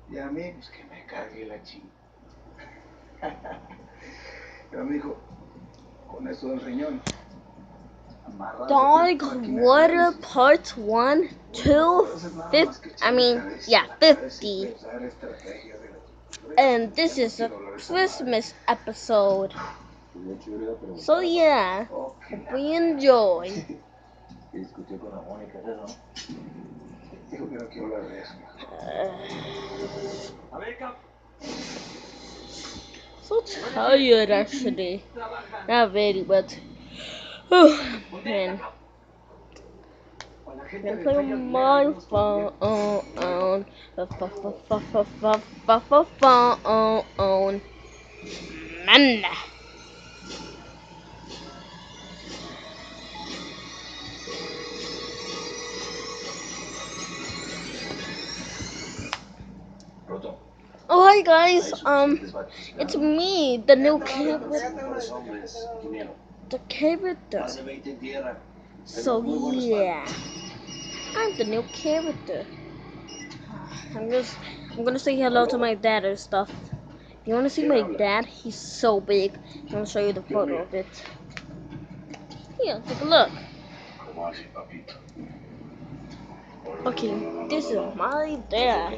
Y a mí, pues que me cargue la chingada. Pero me dijo, con eso del riñón, Dog Water Part 1, 2, 50, I mean, yeah, 50. And this is a Christmas episode. So yeah, hope we enjoy. So tired actually. Not very, but oh man. I'm gonna play on my phone. Phone. Man. Oh hi guys, it's me, the new character. So yeah, I'm the new character. I'm just, I'm gonna say hello to my dad and stuff. If you wanna see my dad, he's so big. I'm gonna show you the photo of it. Here, take a look. Okay, this is my dad.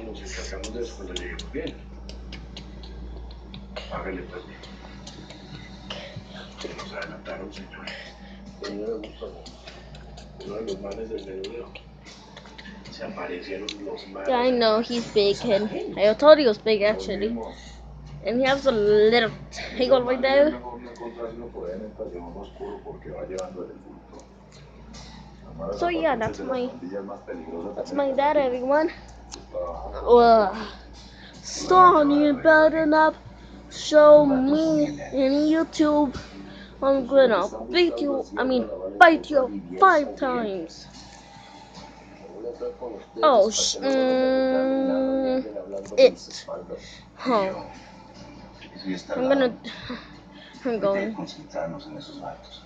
Yeah, I know he's big, and I told he was big actually. And he has a little tail right there. So yeah, that's my dad, everyone. Sony better not show me in YouTube. I'm gonna bite you 5 times. Oh, it. Huh. I'm gonna. I'm going. Concentrarnos en esos vatos.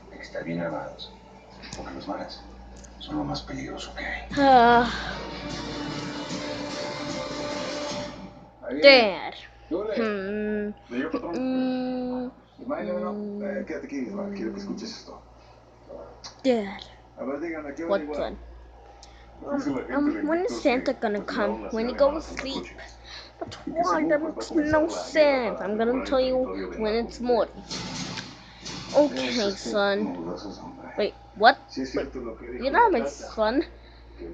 Hay que estar bien armados. Porque los maras son lo más peligroso que hay. Dad. Quédate aquí, quiero que escuches esto. Dad. A ver, díganme, ¿qué hora What igual? son? When is Santa gonna come? When you go to sleep? But why? That makes no sense. I'm gonna tell you when it's morning. Okay, son. Wait, what? Wait, you're not my son.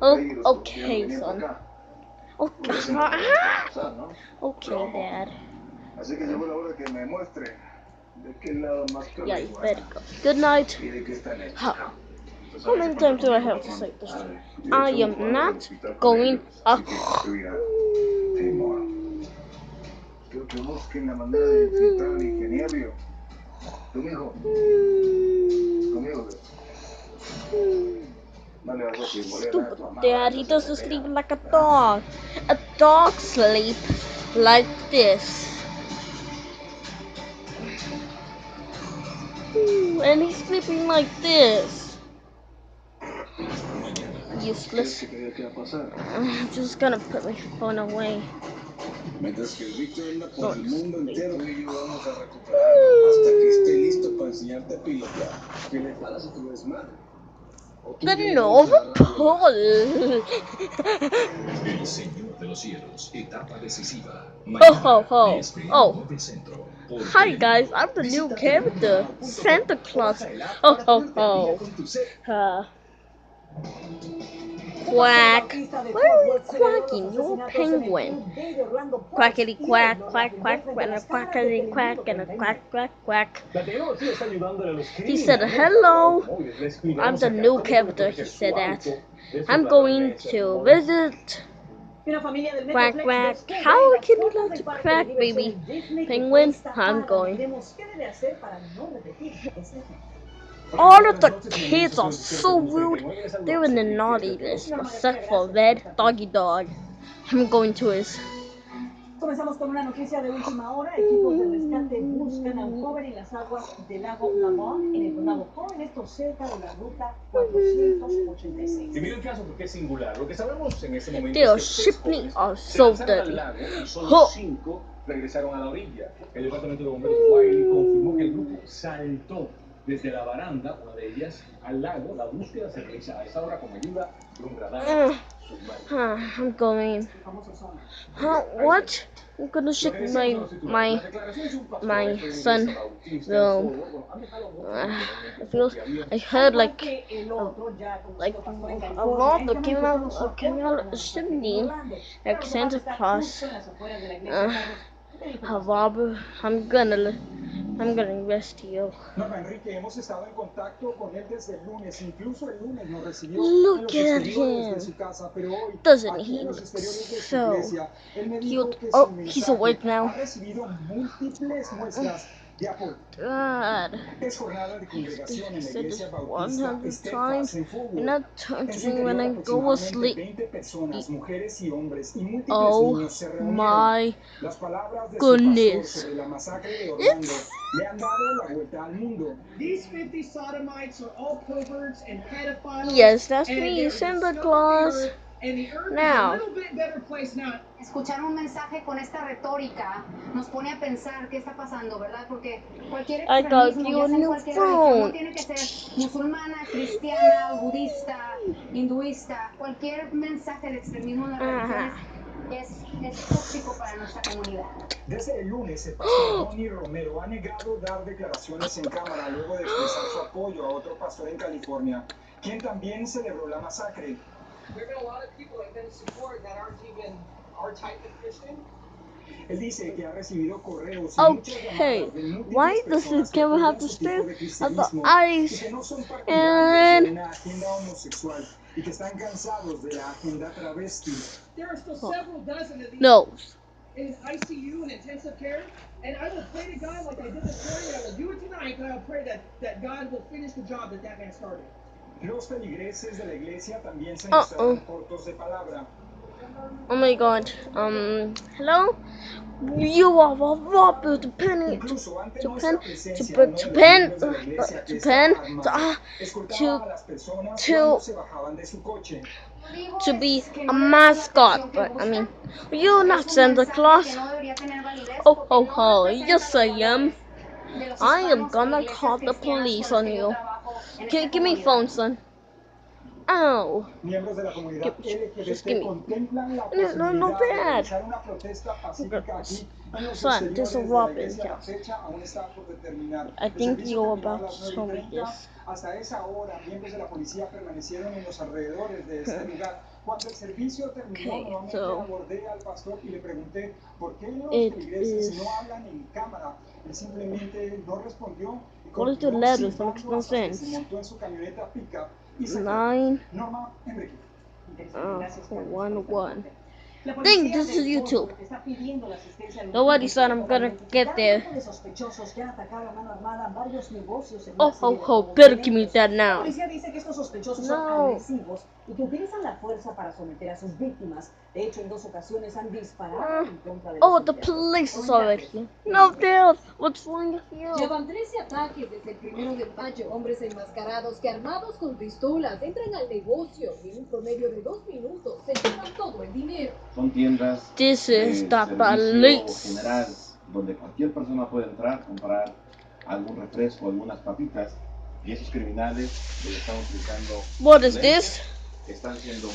Oh, okay, son. Okay, okay, Dad. Así que llegó la hora que me muestre de qué lado más Yeah, you better go. Good night. How many times do I have to say this? I am not going up. Quiero que busquen la manera de infiltrar al ingeniero. Conmigo. Conmigo. Stupid dad, he doesn't sleep like a dog. A dog sleep like this. And he's sleeping like this. Useless. I'm just gonna put my phone away. Mientras que el Víctor anda por el Don't mundo sleep. entero, tú y yo vamos a recuperarlo hasta que esté listo para enseñarte a pilotear. ¿Qué le pasa a tu desmadre? The North Pole. El Señor de los Cielos, etapa decisiva. Ho ho ho. Oh. Centro. Hi guys, I'm the new character, Santa Claus. Ho ho ho. Quack. Why are you quacking? You're a penguin. Quackity quack, quack, quack, and a quackity quack, and a quack, quack, quack. He said, hello. I'm the new character, he said that. I'm going to visit. Quack, quack. How can you learn to quack, baby? Penguin, I'm going. All of the kids are so rude. They're in the naughty list, except for Red Doggy Dog. I'm going to his Comenzamos con una noticia de última hora. Equipos de rescate buscan a un joven en las aguas del lago Lamont, en el condado Joven, esto cerca de la ruta 486. Y mira el caso porque es singular. Lo que sabemos en ese momento Their es que 6 shipping jóvenes are se so lanzaron al dirty. lago y solo 5 regresaron a la orilla. El departamento de bomberos de Wiley confirmó que el grupo saltó desde la baranda, una de ellas, al lago. La búsqueda se realiza a esa hora con ayuda de un radar submarino. I'm going. What? I'm gonna shake my son. Though I feel I heard like a lot that came out singing like Santa Claus. However, I'm gonna invest you. Norma Enrique, hemos estado en contacto con él desde el lunes, incluso el lunes nos recibió Look en los at exteriores him. de su casa, pero hoy Doesn't aquí he en los look exteriores de su so iglesia, él me dijo cute? que Oh, su he's mensaje awake now. ha recibido múltiples muestras de apoyo. God. Es jornada de congregación en la Said this iglesia bautista 100 Steadfast times, en Fort and Worth. not turn En to su me when interior I go to aproximadamente sleep. 20 personas, mujeres y hombres, y múltiples Oh niños se reunieron. my Las palabras de su goodness. pastor sobre la masacre de Orlando le han dado la vuelta al mundo. These 50 sodomites are all perverts and pedophiles. Yes, that's me, Santa Claus. Now, escuchar un mensaje con esta retórica nos pone a pensar qué está pasando, ¿verdad? Porque cualquier I got extremismo, you ya a sea en new cualquier religión, no phone. tiene que ser musulmana, cristiana, budista, hinduista, cualquier mensaje de extremismo en las religiones es tóxico para nuestra comunidad. Desde el lunes, el pastor Donny Romero ha negado dar declaraciones en cámara luego de expresar su apoyo a otro pastor en California, quien también celebró la masacre. Él dice que ha recibido correos y muchas llamadas de múltiples personas que apoyan su tipo de cristianismo y que no son partidarios de una agenda homosexual y que están cansados de la agenda travesti. no. In ICU and intensive care, and I will pray to God like I did this morning, and I will do it tonight, and I will pray that God will finish the job that man started. Los feligreses de la iglesia también se mostraron cortos de palabra. Oh my God. Hello? You are a to pen it. Incluso ante To nuestra pen. presencia, To uno de los miembros de la iglesia que estaba armado escoltaba a las personas cuando se bajaban de su coche. To be a mascot, but I mean, you're not Santa Claus. Oh ho ho, yes I am. I am gonna call the police on you. Give me phone, son. Ow. Miembros de la comunidad Just give LGBT me. contemplan la No posibilidad de bad. realizar una protesta pacífica aquí en los Son, there's a exteriores de la robin iglesia. La house. fecha aún está por determinar. I El think servicio you're terminó a about las to tell me 9:30. this. Hasta esa hora, miembros de la policía permanecieron en los alrededores de este lugar. Cuando el servicio terminó, nuevamente abordé al pastor y le pregunté por qué los feligreses no hablan en cámara. Él simplemente no respondió y continuó silbando hasta que se montó en su camioneta pickup y se fue. Norma Enrique. 1-1. Dang, this is YouTube. Nobody said I'm gonna get there. Oh ho ho, better give me that now. La policía dice que estos sospechosos son agresivos y que utilizan la fuerza para someter a sus víctimas. De hecho, en 2 ocasiones han disparado en contra de los Oh, the police is already here. No, Dad, what's wrong with you? Llevan 13 ataques desde el 1 de mayo. Hombres enmascarados que armados con pistolas entran al negocio y en un promedio de 2 minutos se llevan todo el dinero. Son tiendas This is the servicio police. general donde cualquier persona puede entrar, comprar algún refresco, algunas papitas y esos criminales están utilizando. What is this? Están siendo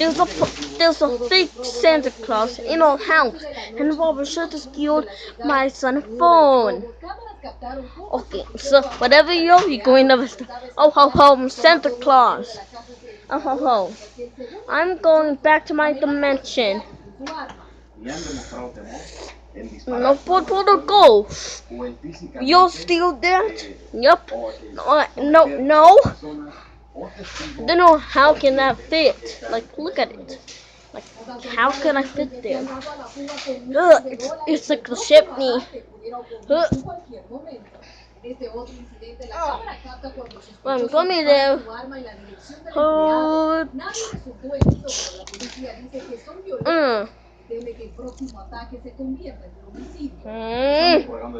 There's a fake Santa Claus in our house, and Robert should have steal my son's phone. Okay, so whatever you're going to oh ho ho, I'm Santa Claus. Oh ho ho, I'm going back to my dimension. y han demostrado temor en disparar. No, for go. You'll steal that? Yep. No. Don't know how can that fit. Like, look at it. Like, how can I fit there? It's like the chimney. Well, come me there. Teme que el próximo ataque se convierta en un homicidio.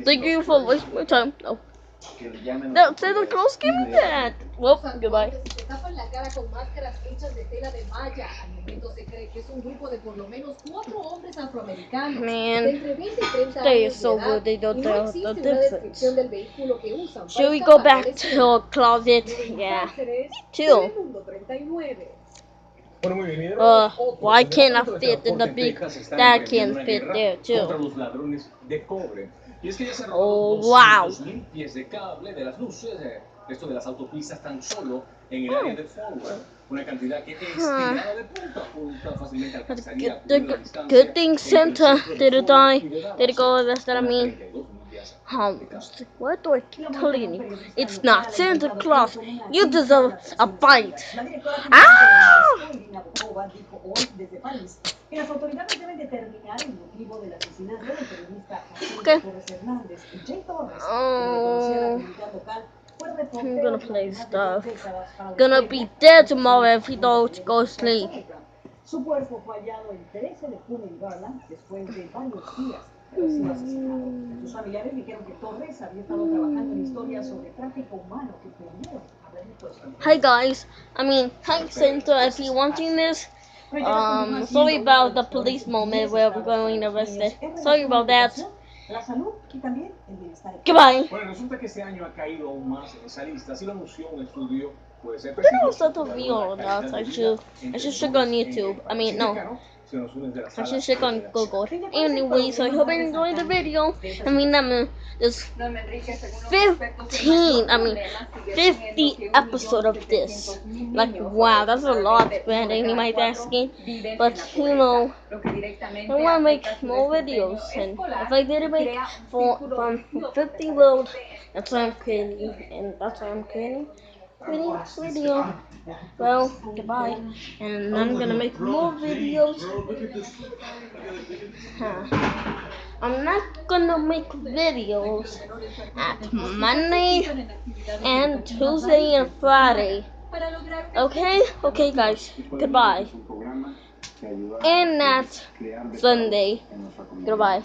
Thank you for wasting my time. No, Santa Claus gave me that. Well, goodbye. Se tapan la cara con máscaras hechas de tela de malla. Al momento se cree que es un grupo de por lo menos 4 hombres afroamericanos de entre 20 y 30 They are años de so edad, good, they don't y no tell the existe una difference. descripción del vehículo que usan Should para we go escapar de la back to escena. our closet? Yeah. Chill. Telemundo 39. Bueno, muy bien, Hidro. Why can't I fit in the big? That can't fit there Contra too. los ladrones de cobre. Y es que ya se han Oh, robado wow. 200,000 pies de cable de las luces, esto de las autopistas tan solo en el área de Forward. Una cantidad que estirada de punta a punta fácilmente alcanzaría cubrir la distancia Good thing entre el Santa centro de didn't Forward die. y de Dallas, Did it go? That's what I unas mean. 32 millas. What do I keep telling you? It's not Santa Claus. You deserve a bite. La directora general Ah! de la UNESCO, dijo hoy desde París que las autoridades deben determinar el motivo del asesinato del periodista Okay. Torres Hernández. Jay Torres, Oh. reconocida la comunidad local, fue I'm reportero gonna durante play más de stuff. 2 décadas para la Gonna historia be dead de tomorrow if he la don't go televisión sleep. Telegram. Su cuerpo fue hallado el 13 de junio en Garland después de varios días de haber sido asesinado. Sus familiares dijeron que Torres había estado trabajando en historias sobre tráfico humano que pudieron haberle puesto en Hi guys, hi Santa, if you're watching this, sorry about the police moment where we're going arrested. Sorry about that. la salud y también el bienestar. Goodbye. Bueno, resulta que este año ha caído aún más en esa lista. Así lo anunció un estudio, puede ser I don't know if that's real or not. I should check on YouTube. I mean, no. I should check on Google. Anyway, so I hope you enjoyed the video. I mean, there's 50 episodes of this. Like, wow, that's a lot, Brandon, you might be asking. But, you know, I want to make more videos. And if I didn't make from 50 world, that's why I'm creating. And that's why I'm creating this video. Well, goodbye. And I'm gonna make more videos. I'm not gonna make videos at Monday and Tuesday and Friday. Okay? Okay, guys. Goodbye. And not Sunday. Goodbye.